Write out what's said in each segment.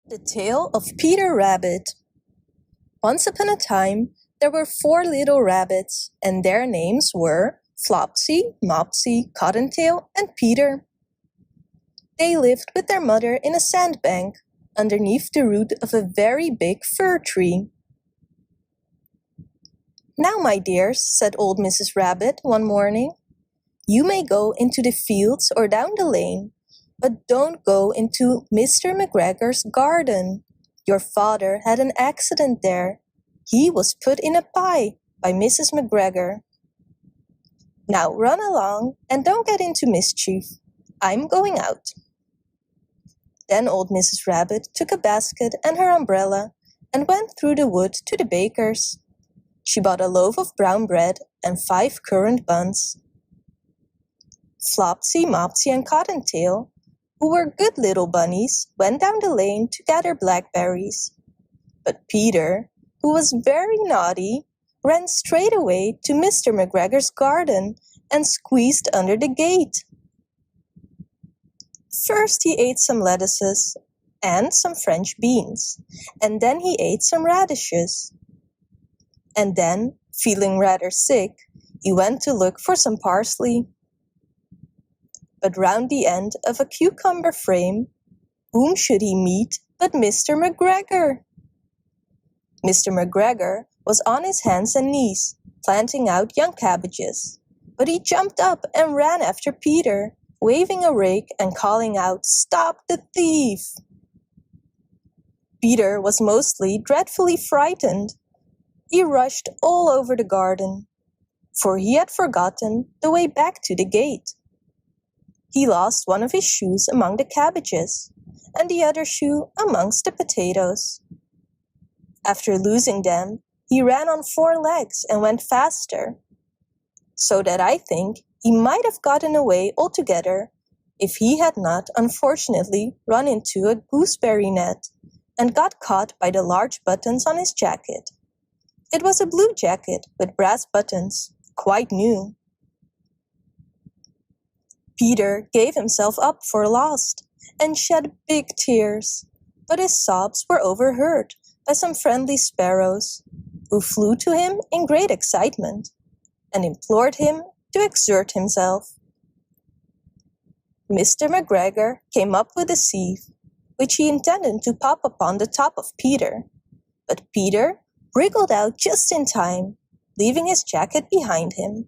The Tale of Peter Rabbit. Once upon a time, there were 4 little rabbits, and their names were Flopsy, Mopsy, Cottontail, and Peter. They lived with their mother in a sandbank, underneath the root of a very big fir tree. "Now, my dears," said old Mrs. Rabbit one morning, "you may go into the fields or down the lane, but don't go into Mr. McGregor's garden. Your father had an accident there. He was put in a pie by Mrs. McGregor. Now run along and don't get into mischief. I'm going out." Then old Mrs. Rabbit took a basket and her umbrella and went through the wood to the baker's. She bought a loaf of brown bread and 5 currant buns. Flopsy, Mopsy, and Cottontail, who were good little bunnies, went down the lane to gather blackberries. But Peter, who was very naughty, ran straight away to Mr. McGregor's garden and squeezed under the gate. First he ate some lettuces and some French beans, and then he ate some radishes. And then, feeling rather sick, he went to look for some parsley. But round the end of a cucumber frame, whom should he meet but Mr. McGregor? Mr. McGregor was on his hands and knees, planting out young cabbages, but he jumped up and ran after Peter, waving a rake and calling out, "Stop the thief!" Peter was mostly dreadfully frightened. He rushed all over the garden, for he had forgotten the way back to the gate. He lost one of his shoes among the cabbages, and the other shoe amongst the potatoes. After losing them, he ran on 4 legs and went faster, so that I think he might have gotten away altogether if he had not unfortunately run into a gooseberry net and got caught by the large buttons on his jacket. It was a blue jacket with brass buttons, quite new. Peter gave himself up for lost and shed big tears, but his sobs were overheard by some friendly sparrows, who flew to him in great excitement and implored him to exert himself. Mr. McGregor came up with a sieve, which he intended to pop upon the top of Peter, but Peter wriggled out just in time, leaving his jacket behind him,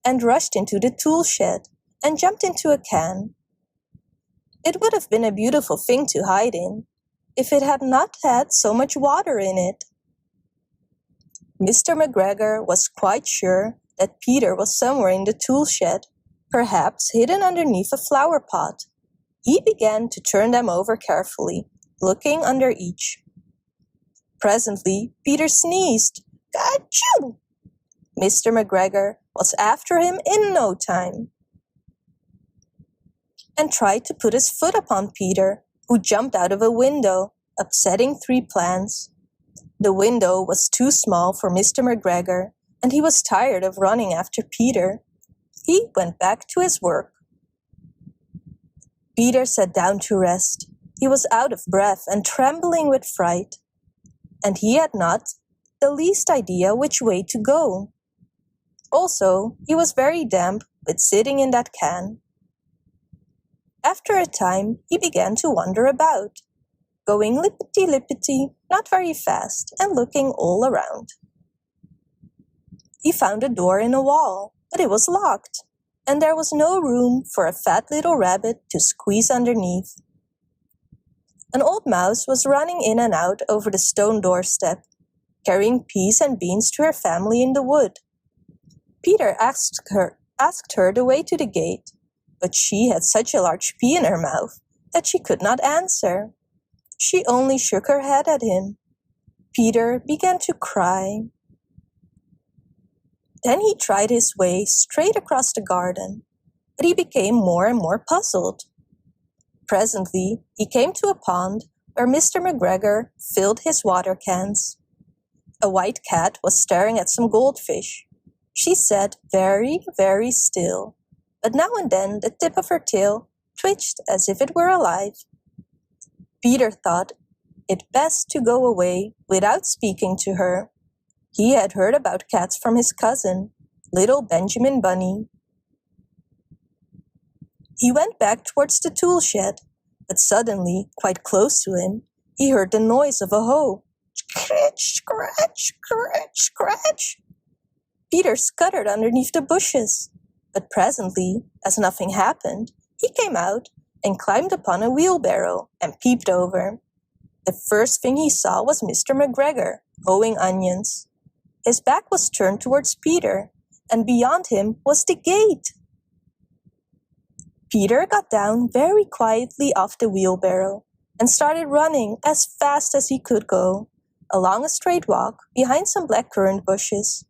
and rushed into the tool shed and jumped into a can. It would have been a beautiful thing to hide in, if it had not had so much water in it. Mr. McGregor was quite sure that Peter was somewhere in the tool shed, perhaps hidden underneath a flower pot. He began to turn them over carefully, looking under each. Presently, Peter sneezed. "Achoo!" Mr. McGregor was after him in no time, and tried to put his foot upon Peter, who jumped out of a window, upsetting 3 plants. The window was too small for Mr. McGregor, and he was tired of running after Peter. He went back to his work. Peter sat down to rest. He was out of breath and trembling with fright, and he had not the least idea which way to go. Also, he was very damp with sitting in that can. After a time, he began to wander about, going lippity-lippity, not very fast, and looking all around. He found a door in a wall, but it was locked, and there was no room for a fat little rabbit to squeeze underneath. An old mouse was running in and out over the stone doorstep, carrying peas and beans to her family in the wood. Peter asked her the way to the gate, but she had such a large pea in her mouth that she could not answer. She only shook her head at him. Peter began to cry. Then he tried his way straight across the garden, but he became more and more puzzled. Presently, he came to a pond where Mr. McGregor filled his water cans. A white cat was staring at some goldfish. She sat very, very still, but now and then the tip of her tail twitched as if it were alive. Peter thought it best to go away without speaking to her. He had heard about cats from his cousin, little Benjamin Bunny. He went back towards the tool shed, but suddenly, quite close to him, he heard the noise of a hoe. Scratch, scratch, scratch, scratch. Peter scuttered underneath the bushes, but presently, as nothing happened, he came out and climbed upon a wheelbarrow and peeped over. The first thing he saw was Mr. McGregor, hoeing onions. His back was turned towards Peter, and beyond him was the gate. Peter got down very quietly off the wheelbarrow and started running as fast as he could go, along a straight walk behind some blackcurrant bushes.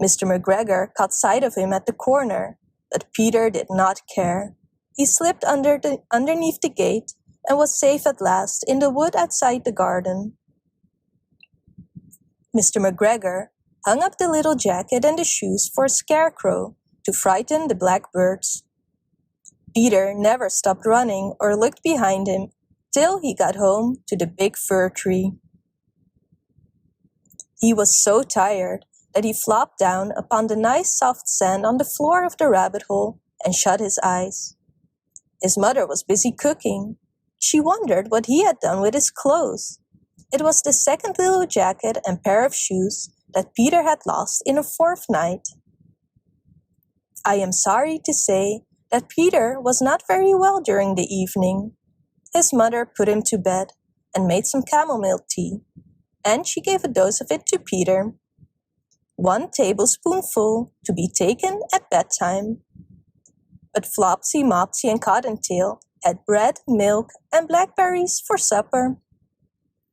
Mr. McGregor caught sight of him at the corner, but Peter did not care. He slipped underneath the gate and was safe at last in the wood outside the garden. Mr. McGregor hung up the little jacket and the shoes for a scarecrow to frighten the blackbirds. Peter never stopped running or looked behind him till he got home to the big fir tree. He was so tired that he flopped down upon the nice soft sand on the floor of the rabbit hole and shut his eyes. His mother was busy cooking. She wondered what he had done with his clothes. It was the second little jacket and pair of shoes that Peter had lost in a fourth night. I am sorry to say that Peter was not very well during the evening. His mother put him to bed and made some chamomile tea, and she gave a dose of it to Peter. 1 tablespoonful to be taken at bedtime. But Flopsy, Mopsy, and Cottontail had bread, milk, and blackberries for supper.